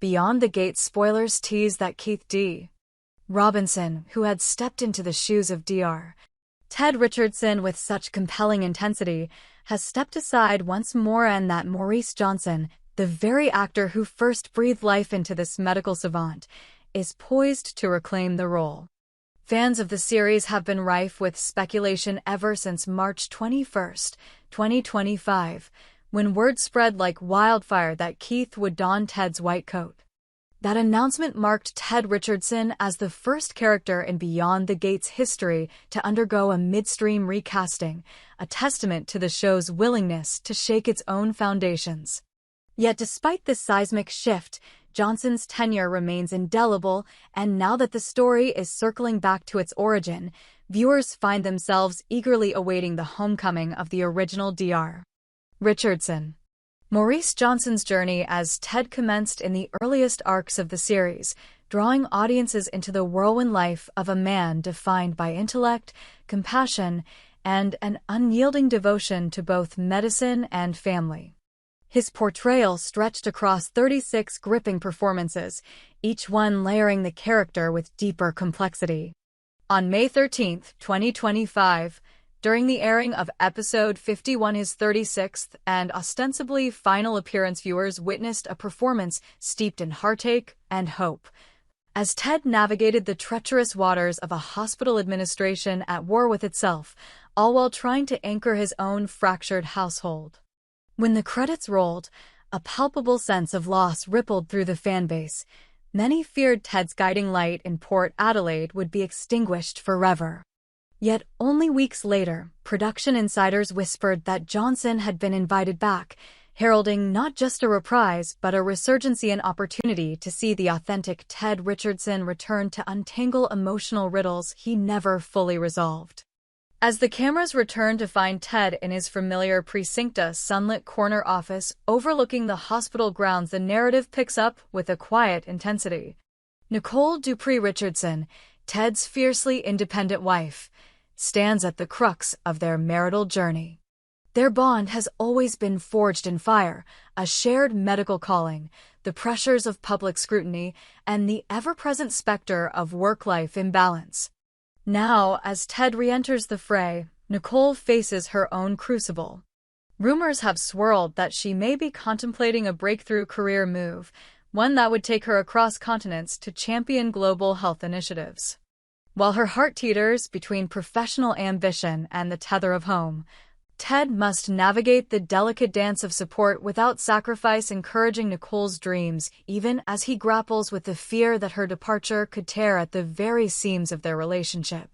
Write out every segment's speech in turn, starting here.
Beyond the Gate spoilers tease that Keith D. Robinson, who had stepped into the shoes of Dr. Ted Richardson with such compelling intensity, has stepped aside once more, and that Maurice Johnson, the very actor who first breathed life into this medical savant, is poised to reclaim the role. Fans of the series have been rife with speculation ever since March 21, 2025, when word spread like wildfire that Keith would don Ted's white coat. That announcement marked Ted Richardson as the first character in Beyond the Gate's history to undergo a midstream recasting, a testament to the show's willingness to shake its own foundations. Yet despite this seismic shift, Johnson's tenure remains indelible, and now that the story is circling back to its origin, viewers find themselves eagerly awaiting the homecoming of the original Dr. Richardson. Maurice Johnson's journey as Ted commenced in the earliest arcs of the series, drawing audiences into the whirlwind life of a man defined by intellect, compassion, and an unyielding devotion to both medicine and family. His portrayal stretched across 36 gripping performances, each one layering the character with deeper complexity. On May 13, 2025, during the airing of episode 51, his 36th and ostensibly final appearance, viewers witnessed a performance steeped in heartache and hope, as Ted navigated the treacherous waters of a hospital administration at war with itself, all while trying to anchor his own fractured household. When the credits rolled, a palpable sense of loss rippled through the fanbase. Many feared Ted's guiding light in Port Adelaide would be extinguished forever. Yet only weeks later, production insiders whispered that Johnson had been invited back, heralding not just a reprise but a resurgency, an opportunity to see the authentic Ted Richardson return to untangle emotional riddles he never fully resolved. As the cameras return to find Ted in his familiar precincta sunlit corner office overlooking the hospital grounds, the narrative picks up with a quiet intensity. Nicole Dupree Richardson, Ted's fiercely independent wife, stands at the crux of their marital journey. Their bond has always been forged in fire, a shared medical calling, the pressures of public scrutiny, and the ever-present specter of work-life imbalance. Now, as Ted re-enters the fray, Nicole faces her own crucible. Rumors have swirled that she may be contemplating a breakthrough career move, one that would take her across continents to champion global health initiatives. While her heart teeters between professional ambition and the tether of home, Ted must navigate the delicate dance of support without sacrifice, encouraging Nicole's dreams, even as he grapples with the fear that her departure could tear at the very seams of their relationship.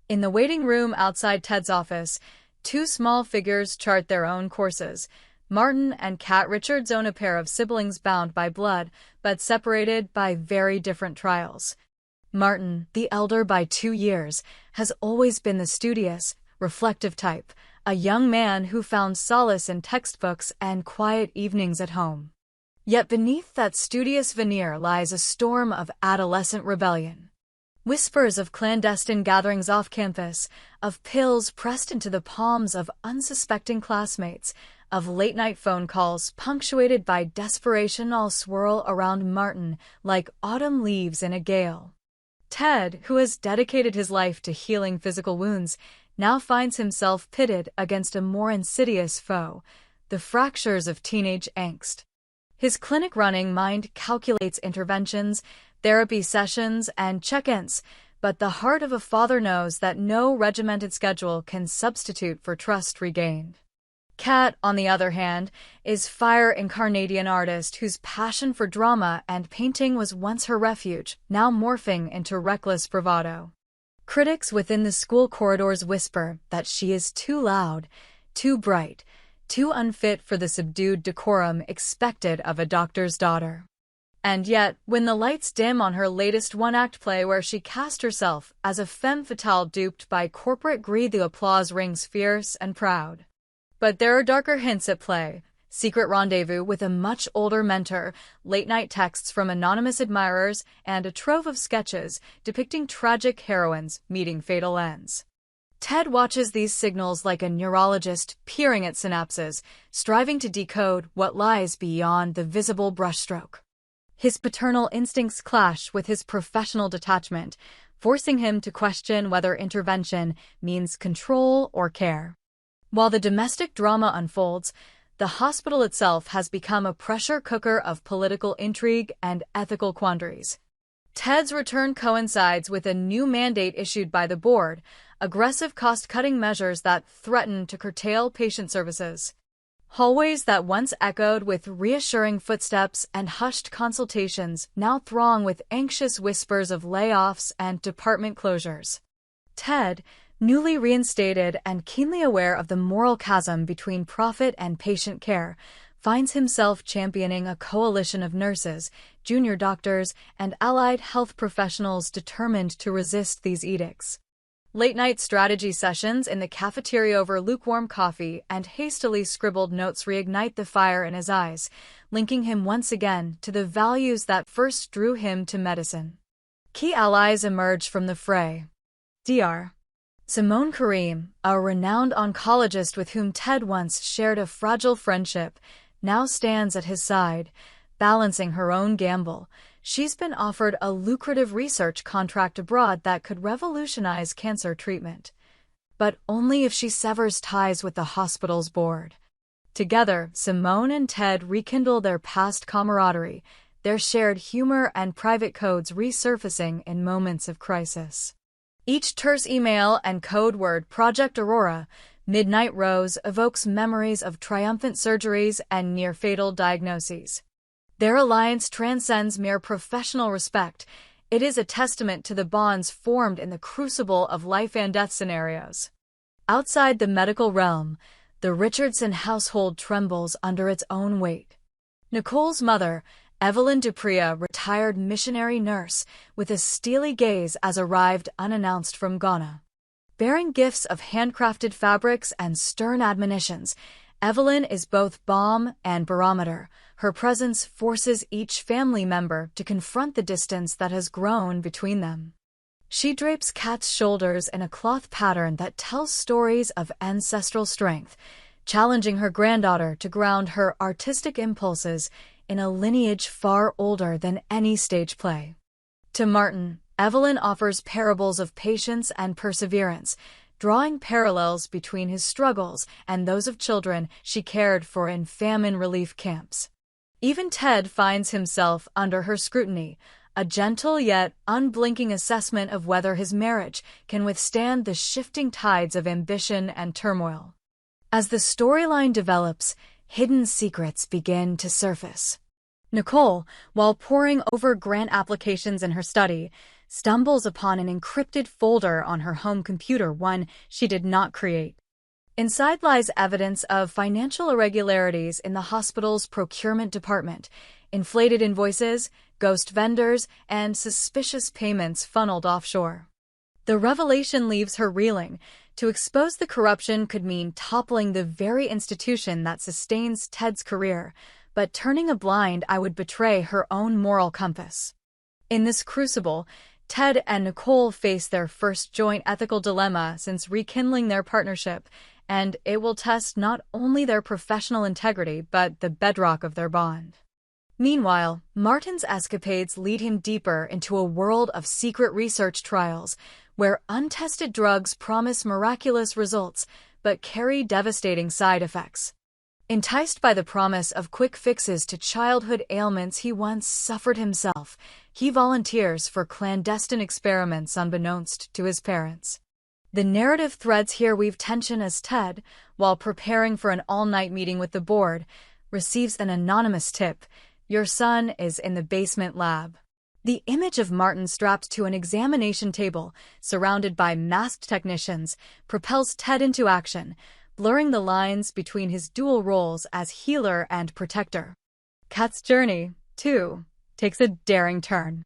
In the waiting room outside Ted's office, two small figures chart their own courses. Martin and Kat Richardson, a pair of siblings bound by blood, but separated by very different trials. Martin, the elder by 2 years, has always been the studious, reflective type, a young man who found solace in textbooks and quiet evenings at home. Yet beneath that studious veneer lies a storm of adolescent rebellion. Whispers of clandestine gatherings off campus, of pills pressed into the palms of unsuspecting classmates, of late-night phone calls punctuated by desperation all swirl around Martin like autumn leaves in a gale. Ted, who has dedicated his life to healing physical wounds, now finds himself pitted against a more insidious foe, the fractures of teenage angst. His clinic-running mind calculates interventions, therapy sessions, and check-ins, but the heart of a father knows that no regimented schedule can substitute for trust regained. Kat, on the other hand, is fire-incarnate, an artist whose passion for drama and painting was once her refuge, now morphing into reckless bravado. Critics within the school corridors whisper that she is too loud, too bright, too unfit for the subdued decorum expected of a doctor's daughter. And yet, when the lights dim on her latest one-act play where she cast herself as a femme fatale duped by corporate greed, the applause rings fierce and proud. But there are darker hints at play. Secret rendezvous with a much older mentor, late-night texts from anonymous admirers, and a trove of sketches depicting tragic heroines meeting fatal ends. Ted watches these signals like a neurologist peering at synapses, striving to decode what lies beyond the visible brushstroke. His paternal instincts clash with his professional detachment, forcing him to question whether intervention means control or care. While the domestic drama unfolds, the hospital itself has become a pressure cooker of political intrigue and ethical quandaries. Ted's return coincides with a new mandate issued by the board, aggressive cost-cutting measures that threaten to curtail patient services. Hallways that once echoed with reassuring footsteps and hushed consultations now throng with anxious whispers of layoffs and department closures. Ted, newly reinstated and keenly aware of the moral chasm between profit and patient care, finds himself championing a coalition of nurses, junior doctors, and allied health professionals determined to resist these edicts. Late-night strategy sessions in the cafeteria over lukewarm coffee and hastily scribbled notes reignite the fire in his eyes, linking him once again to the values that first drew him to medicine. Key allies emerge from the fray. Dr. Simone Karim, a renowned oncologist with whom Ted once shared a fragile friendship, now stands at his side, balancing her own gamble. She's been offered a lucrative research contract abroad that could revolutionize cancer treatment. But only if she severs ties with the hospital's board. Together, Simone and Ted rekindle their past camaraderie, their shared humor and private codes resurfacing in moments of crisis. Each terse email and code word Project Aurora, Midnight Rose evokes memories of triumphant surgeries and near-fatal diagnoses. Their alliance transcends mere professional respect. It is a testament to the bonds formed in the crucible of life and death scenarios. Outside the medical realm, the Richardson household trembles under its own weight. Nicole's mother, Evelyn Dupria, retired missionary nurse, with a steely gaze as arrived unannounced from Ghana. Bearing gifts of handcrafted fabrics and stern admonitions, Evelyn is both balm and barometer. Her presence forces each family member to confront the distance that has grown between them. She drapes Kat's shoulders in a cloth pattern that tells stories of ancestral strength, challenging her granddaughter to ground her artistic impulses in a lineage far older than any stage play. To Martin, Evelyn offers parables of patience and perseverance, drawing parallels between his struggles and those of children she cared for in famine relief camps. Even Ted finds himself under her scrutiny, a gentle yet unblinking assessment of whether his marriage can withstand the shifting tides of ambition and turmoil. As the storyline develops, hidden secrets begin to surface. Nicole, while poring over grant applications in her study, stumbles upon an encrypted folder on her home computer, one she did not create. Inside lies evidence of financial irregularities in the hospital's procurement department, inflated invoices, ghost vendors, and suspicious payments funneled offshore. The revelation leaves her reeling. To expose the corruption could mean toppling the very institution that sustains Ted's career, but turning a blind eye would betray her own moral compass. In this crucible, Ted and Nicole face their first joint ethical dilemma since rekindling their partnership, and it will test not only their professional integrity but the bedrock of their bond. Meanwhile, Martin's escapades lead him deeper into a world of secret research trials, where untested drugs promise miraculous results but carry devastating side effects. Enticed by the promise of quick fixes to childhood ailments he once suffered himself, he volunteers for clandestine experiments unbeknownst to his parents. The narrative threads here weave tension as Ted, while preparing for an all-night meeting with the board, receives an anonymous tip: "Your son is in the basement lab." The image of Martin strapped to an examination table, surrounded by masked technicians, propels Ted into action, blurring the lines between his dual roles as healer and protector. Kat's journey, too, takes a daring turn.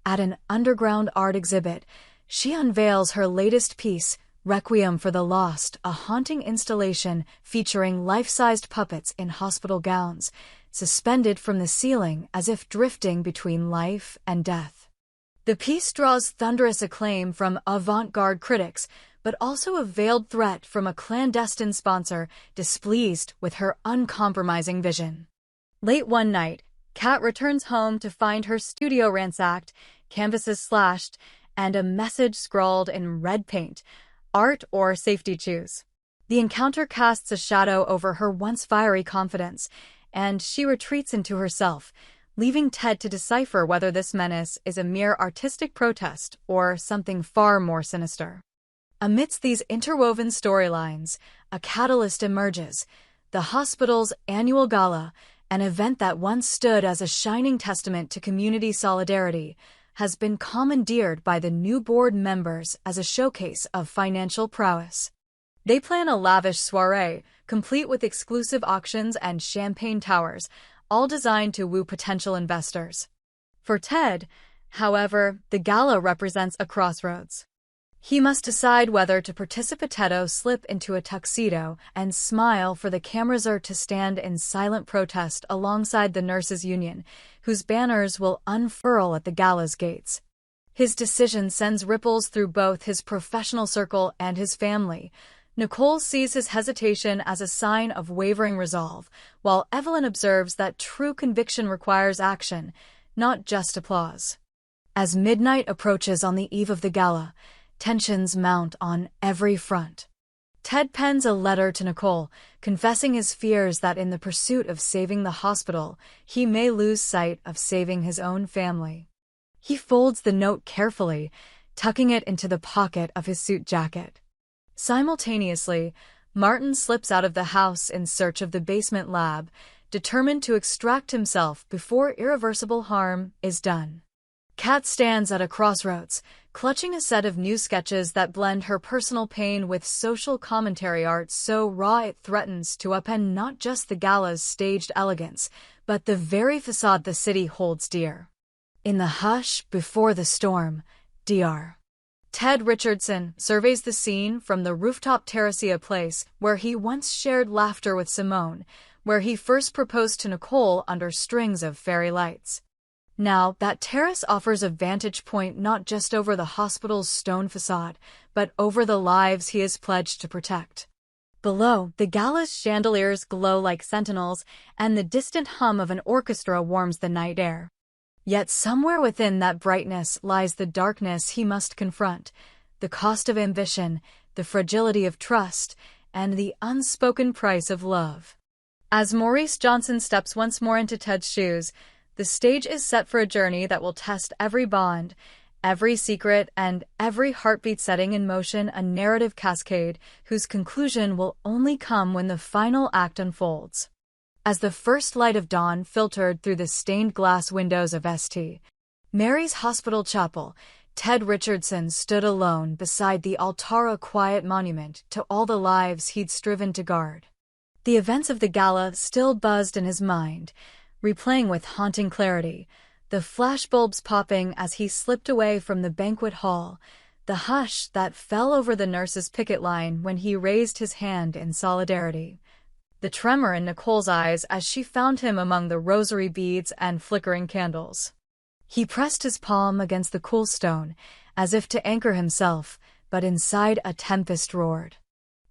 At an underground art exhibit, she unveils her latest piece, Requiem for the Lost, a haunting installation featuring life-sized puppets in hospital gowns, suspended from the ceiling as if drifting between life and death. The piece draws thunderous acclaim from avant-garde critics, but also a veiled threat from a clandestine sponsor displeased with her uncompromising vision. Late one night, Kat returns home to find her studio ransacked, canvases slashed, and a message scrawled in red paint: art or safety choose. The encounter casts a shadow over her once fiery confidence, and she retreats into herself, leaving Ted to decipher whether this menace is a mere artistic protest or something far more sinister. Amidst these interwoven storylines, a catalyst emerges: the hospital's annual gala, an event that once stood as a shining testament to community solidarity, has been commandeered by the new board members as a showcase of financial prowess. They plan a lavish soiree, complete with exclusive auctions and champagne towers, all designed to woo potential investors. For Ted, however, the gala represents a crossroads. He must decide whether to participateo slip into a tuxedo and smile for the cameras or to stand in silent protest alongside the nurses' union, whose banners will unfurl at the gala's gates. His decision sends ripples through both his professional circle and his family. Nicole sees his hesitation as a sign of wavering resolve, while Evelyn observes that true conviction requires action, not just applause. As midnight approaches on the eve of the gala, tensions mount on every front. Ted pens a letter to Nicole, confessing his fears that in the pursuit of saving the hospital, he may lose sight of saving his own family. He folds the note carefully, tucking it into the pocket of his suit jacket. Simultaneously, Martin slips out of the house in search of the basement lab, determined to extract himself before irreversible harm is done. Kat stands at a crossroads, clutching a set of new sketches that blend her personal pain with social commentary art so raw it threatens to upend not just the gala's staged elegance, but the very facade the city holds dear. In the hush before the storm, Dr. Ted Richardson surveys the scene from the rooftop terracia place where he once shared laughter with Simone, where he first proposed to Nicole under strings of fairy lights. Now, that terrace offers a vantage point not just over the hospital's stone facade, but over the lives he is pledged to protect. Below, the gala's chandeliers glow like sentinels, and the distant hum of an orchestra warms the night air. Yet somewhere within that brightness lies the darkness he must confront: the cost of ambition, the fragility of trust, and the unspoken price of love. As Maurice Johnson steps once more into Ted's shoes, the stage is set for a journey that will test every bond, every secret, and every heartbeat, setting in motion a narrative cascade whose conclusion will only come when the final act unfolds. As the first light of dawn filtered through the stained glass windows of St. Mary's Hospital Chapel, Ted Richardson stood alone beside the altar, a quiet monument to all the lives he'd striven to guard. The events of the gala still buzzed in his mind, replaying with haunting clarity, the flashbulbs popping as he slipped away from the banquet hall, the hush that fell over the nurse's picket line when he raised his hand in solidarity, the tremor in Nicole's eyes as she found him among the rosary beads and flickering candles. He pressed his palm against the cool stone, as if to anchor himself, but inside a tempest roared.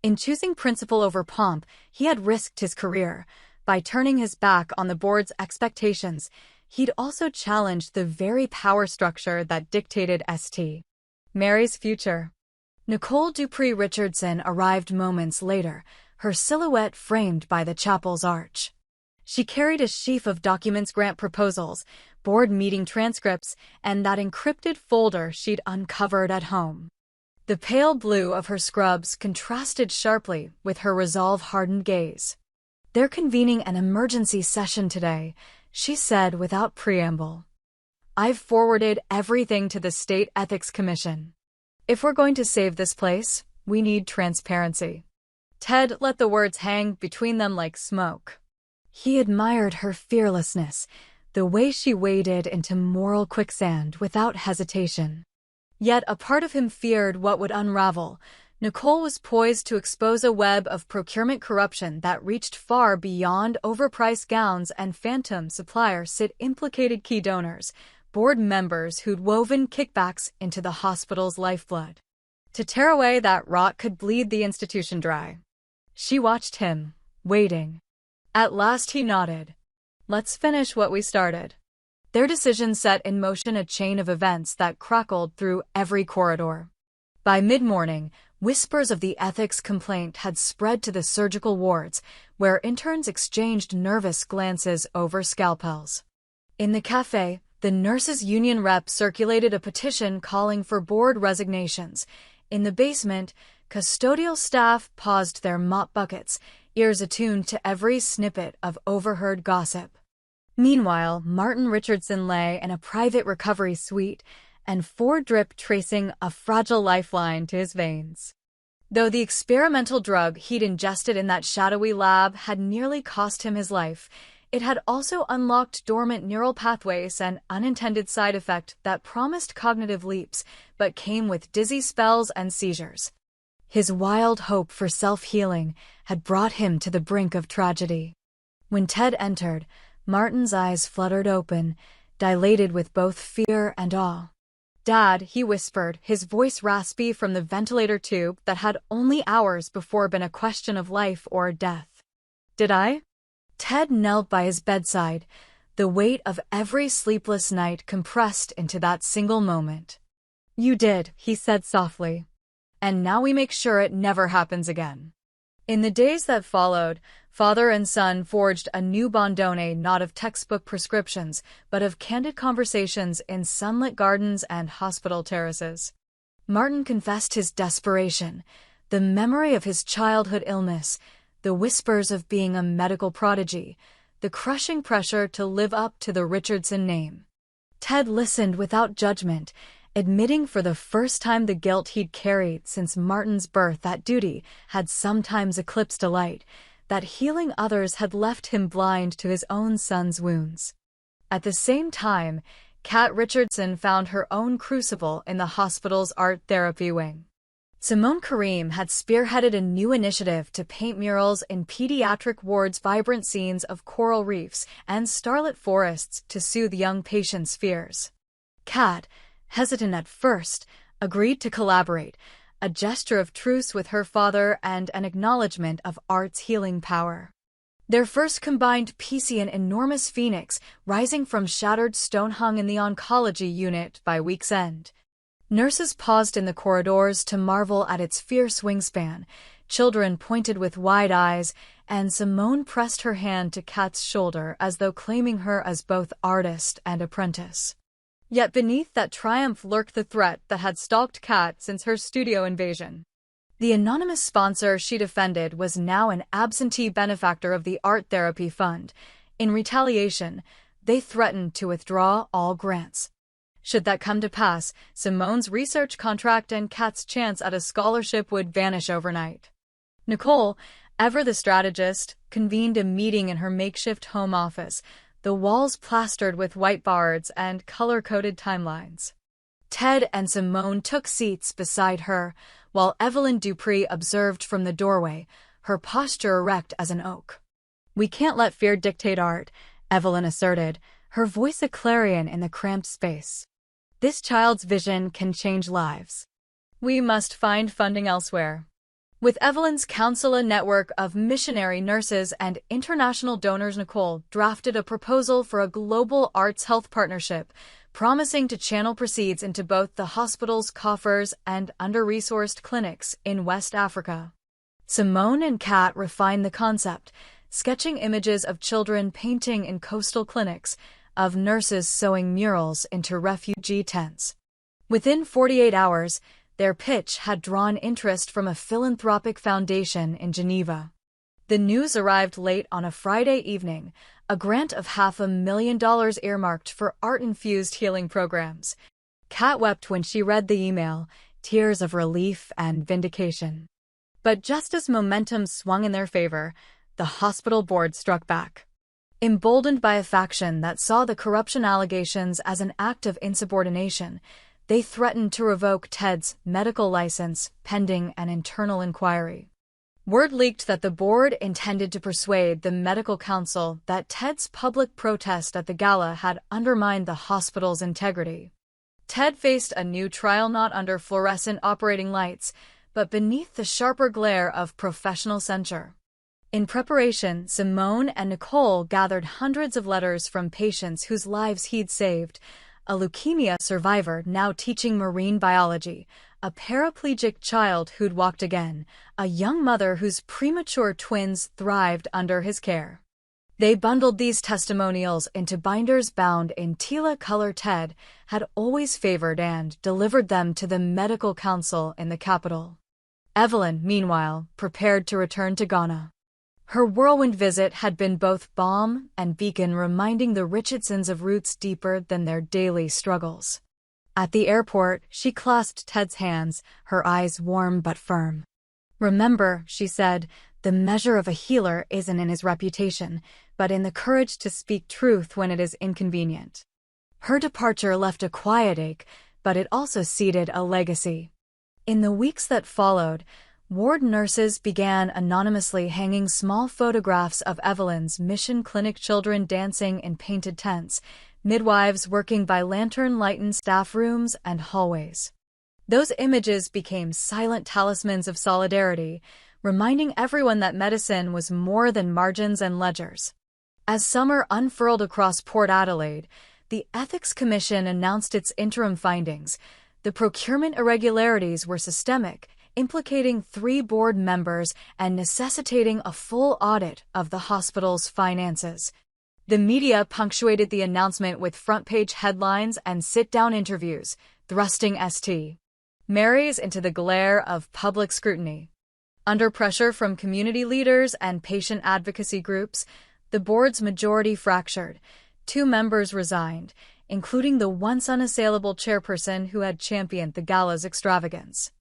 In choosing principle over pomp, he had risked his career. By turning his back on the board's expectations, he'd also challenged the very power structure that dictated St. Mary's future. Nicole Dupree Richardson arrived moments later, her silhouette framed by the chapel's arch. She carried a sheaf of documents, grant proposals, board meeting transcripts, and that encrypted folder she'd uncovered at home. The pale blue of her scrubs contrasted sharply with her resolve-hardened gaze. "They're convening an emergency session today," she said without preamble. "I've forwarded everything to the State Ethics Commission. If we're going to save this place, we need transparency." Ted let the words hang between them like smoke. He admired her fearlessness, the way she waded into moral quicksand without hesitation. Yet a part of him feared what would unravel. Nicole was poised to expose a web of procurement corruption that reached far beyond overpriced gowns and phantom suppliers. It implicated key donors, board members who'd woven kickbacks into the hospital's lifeblood. To tear away that rot could bleed the institution dry. She watched him, waiting. At last he nodded. Let's finish what we started. Their decision set in motion a chain of events that crackled through every corridor. By mid-morning, whispers of the ethics complaint had spread to the surgical wards, where interns exchanged nervous glances over scalpels. In the cafe, the nurses' union rep circulated a petition calling for board resignations. In the basement, custodial staff paused their mop buckets, ears attuned to every snippet of overheard gossip. Meanwhile, Martin Richardson lay in a private recovery suite, and drip tracing a fragile lifeline to his veins. Though the experimental drug he'd ingested in that shadowy lab had nearly cost him his life, it had also unlocked dormant neural pathways and unintended side effect that promised cognitive leaps but came with dizzy spells and seizures. His wild hope for self-healing had brought him to the brink of tragedy. When Ted entered, Martin's eyes fluttered open, dilated with both fear and awe. "Dad," he whispered, his voice raspy from the ventilator tube that had only hours before been a question of life or death. "Did I?" Ted knelt by his bedside, the weight of every sleepless night compressed into that single moment. "You did," he said softly. "And now we make sure it never happens again." In the days that followed, father and son forged a new bondone not of textbook prescriptions, but of candid conversations in sunlit gardens and hospital terraces. Martin confessed his desperation, the memory of his childhood illness, the whispers of being a medical prodigy, the crushing pressure to live up to the Richardson name. Ted listened without judgment, admitting for the first time the guilt he'd carried since Martin's birth that duty had sometimes eclipsed delight, that healing others had left him blind to his own son's wounds. At the same time, Kat Richardson found her own crucible in the hospital's art therapy wing. Simone Karim had spearheaded a new initiative to paint murals in pediatric wards, vibrant scenes of coral reefs and starlit forests to soothe young patients' fears. Kat, hesitant at first, agreed to collaborate, a gesture of truce with her father and an acknowledgement of art's healing power. Their first combined piece, an enormous phoenix rising from shattered stone, hung in the oncology unit by week's end. Nurses paused in the corridors to marvel at its fierce wingspan, children pointed with wide eyes, and Simone pressed her hand to Kat's shoulder as though claiming her as both artist and apprentice. Yet beneath that triumph lurked the threat that had stalked Kat since her studio invasion. The anonymous sponsor she defended was now an absentee benefactor of the Art Therapy Fund. In retaliation, they threatened to withdraw all grants. Should that come to pass, Simone's research contract and Kat's chance at a scholarship would vanish overnight. Nicole, ever the strategist, convened a meeting in her makeshift home office, the walls plastered with whiteboards and color-coded timelines. Ted and Simone took seats beside her, while Evelyn Dupree observed from the doorway, her posture erect as an oak. "We can't let fear dictate art," Evelyn asserted, her voice a clarion in the cramped space. "This child's vision can change lives. We must find funding elsewhere." With Evelyn's counsel, a network of missionary nurses and international donors, Nicole drafted a proposal for a global arts health partnership, promising to channel proceeds into both the hospital's coffers and under-resourced clinics in West Africa. Simone and Kat refined the concept, sketching images of children painting in coastal clinics, of nurses sewing murals into refugee tents. Within 48 hours, their pitch had drawn interest from a philanthropic foundation in Geneva. The news arrived late on a Friday evening, a grant of $500,000 earmarked for art-infused healing programs. Kat wept when she read the email, tears of relief and vindication. But just as momentum swung in their favor, the hospital board struck back. Emboldened by a faction that saw the corruption allegations as an act of insubordination, they threatened to revoke Ted's medical license pending an internal inquiry. Word leaked that the board intended to persuade the medical council that Ted's public protest at the gala had undermined the hospital's integrity. Ted faced a new trial, not under fluorescent operating lights, but beneath the sharper glare of professional censure. In preparation, Simone and Nicole gathered hundreds of letters from patients whose lives he'd saved, a leukemia survivor now teaching marine biology, a paraplegic child who'd walked again, a young mother whose premature twins thrived under his care. They bundled these testimonials into binders bound in Tila color. Ted had always favored and delivered them to the medical council in the capital. Evelyn, meanwhile, prepared to return to Ghana. Her whirlwind visit had been both balm and beacon, reminding the Richardsons of roots deeper than their daily struggles. At the airport, she clasped Ted's hands, her eyes warm but firm. "Remember," she said, "the measure of a healer isn't in his reputation, but in the courage to speak truth when it is inconvenient." Her departure left a quiet ache, but it also seeded a legacy. In the weeks that followed, ward nurses began anonymously hanging small photographs of Evelyn's mission clinic, children dancing in painted tents, midwives working by lantern-lighted in staff rooms and hallways. Those images became silent talismans of solidarity, reminding everyone that medicine was more than margins and ledgers. As summer unfurled across Port Adelaide, the Ethics Commission announced its interim findings. The procurement irregularities were systemic, implicating 3 board members and necessitating a full audit of the hospital's finances. The media punctuated the announcement with front-page headlines and sit-down interviews, thrusting St. Mary's into the glare of public scrutiny. Under pressure from community leaders and patient advocacy groups, the board's majority fractured. 2 members resigned, including the once unassailable chairperson who had championed the gala's extravagance.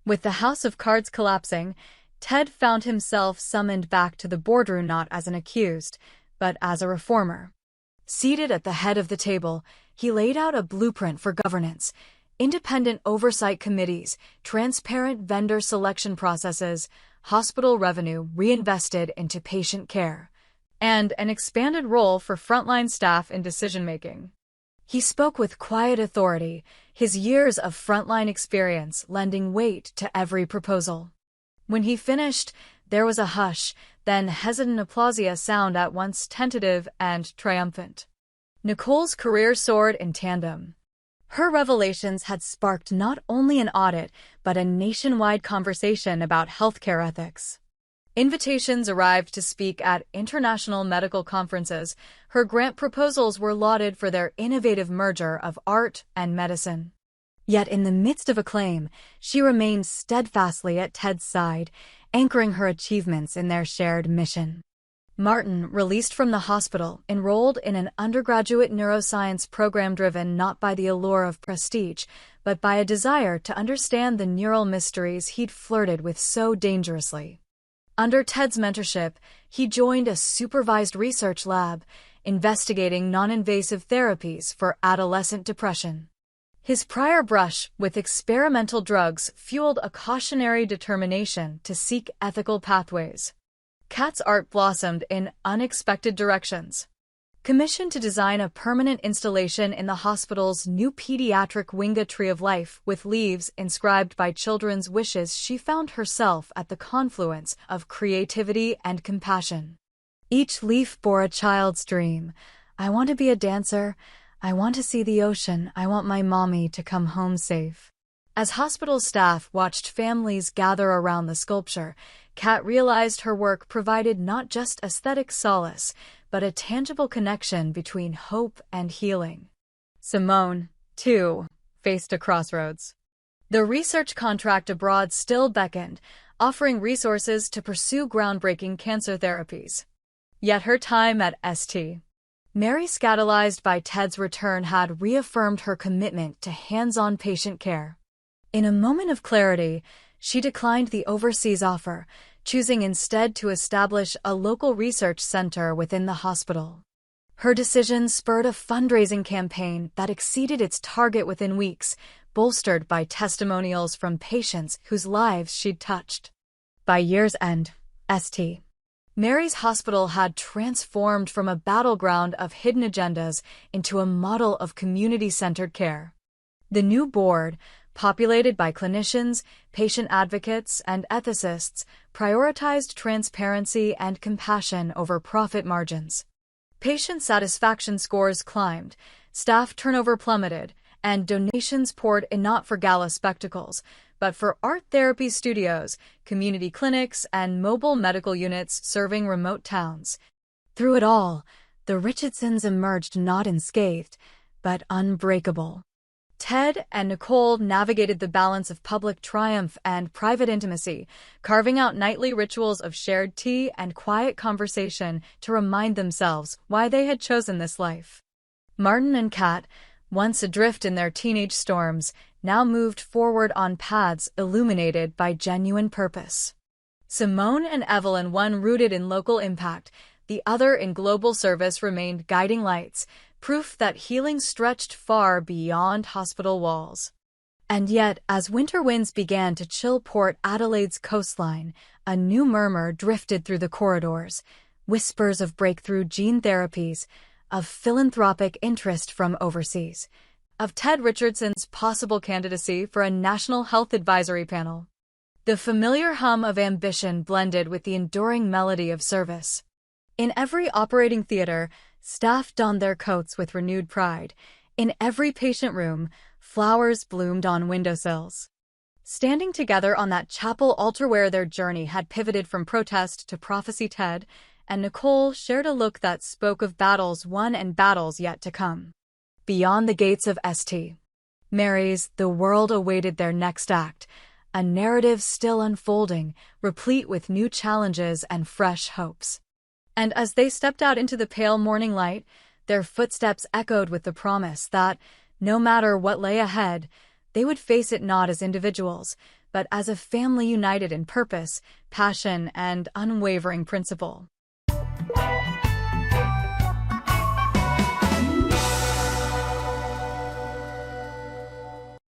With the house of cards collapsing, Ted found himself summoned back to the boardroom not as an accused, but as a reformer. Seated at the head of the table, he laid out a blueprint for governance: independent oversight committees, transparent vendor selection processes, hospital revenue reinvested into patient care, and an expanded role for frontline staff in decision-making. He spoke with quiet authority, his years of frontline experience lending weight to every proposal. When he finished, there was a hush, then hesitant applause, a sound at once tentative and triumphant. Nicole's career soared in tandem. Her revelations had sparked not only an audit, but a nationwide conversation about healthcare ethics. Invitations arrived to speak at international medical conferences. Her grant proposals were lauded for their innovative merger of art and medicine. Yet in the midst of acclaim, she remained steadfastly at Ted's side, anchoring her achievements in their shared mission. Martin, released from the hospital, enrolled in an undergraduate neuroscience program driven not by the allure of prestige, but by a desire to understand the neural mysteries he'd flirted with so dangerously. Under Ted's mentorship, he joined a supervised research lab, investigating non-invasive therapies for adolescent depression. His prior brush with experimental drugs fueled a cautionary determination to seek ethical pathways. Kat's art blossomed in unexpected directions. Commissioned to design a permanent installation in the hospital's new pediatric wing, a tree of life with leaves inscribed by children's wishes, she found herself at the confluence of creativity and compassion. Each leaf bore a child's dream. "I want to be a dancer. I want to see the ocean. I want my mommy to come home safe." As hospital staff watched families gather around the sculpture, Kat realized her work provided not just aesthetic solace, but a tangible connection between hope and healing. Simone, too, faced a crossroads. The research contract abroad still beckoned, offering resources to pursue groundbreaking cancer therapies. Yet her time at St. Mary's, scandalized by Ted's return, had reaffirmed her commitment to hands-on patient care. In a moment of clarity, she declined the overseas offer, choosing instead to establish a local research center within the hospital. Her decision spurred a fundraising campaign that exceeded its target within weeks, bolstered by testimonials from patients whose lives she'd touched. By year's end, St. Mary's Hospital had transformed from a battleground of hidden agendas into a model of community-centered care. The new board, populated by clinicians, patient advocates, and ethicists, prioritized transparency and compassion over profit margins. Patient satisfaction scores climbed, staff turnover plummeted, and donations poured in not for gala spectacles, but for art therapy studios, community clinics, and mobile medical units serving remote towns. Through it all, the Richardsons emerged not unscathed, but unbreakable. Ted and Nicole navigated the balance of public triumph and private intimacy, carving out nightly rituals of shared tea and quiet conversation to remind themselves why they had chosen this life. Martin and Kat, once adrift in their teenage storms, now moved forward on paths illuminated by genuine purpose. Simone and Evelyn, one rooted in local impact, the other in global service, remained guiding lights, proof that healing stretched far beyond hospital walls. And yet, as winter winds began to chill Port Adelaide's coastline, a new murmur drifted through the corridors, whispers of breakthrough gene therapies, of philanthropic interest from overseas, of Ted Richardson's possible candidacy for a National Health Advisory Panel. The familiar hum of ambition blended with the enduring melody of service. In every operating theater, staff donned their coats with renewed pride. In every patient room, flowers bloomed on windowsills. Standing together on that chapel altar where their journey had pivoted from protest to prophecy, Ted and Nicole shared a look that spoke of battles won and battles yet to come. Beyond the gates of St. Mary's, the world awaited their next act, a narrative still unfolding, replete with new challenges and fresh hopes. And as they stepped out into the pale morning light, their footsteps echoed with the promise that, no matter what lay ahead, they would face it not as individuals, but as a family united in purpose, passion, and unwavering principle.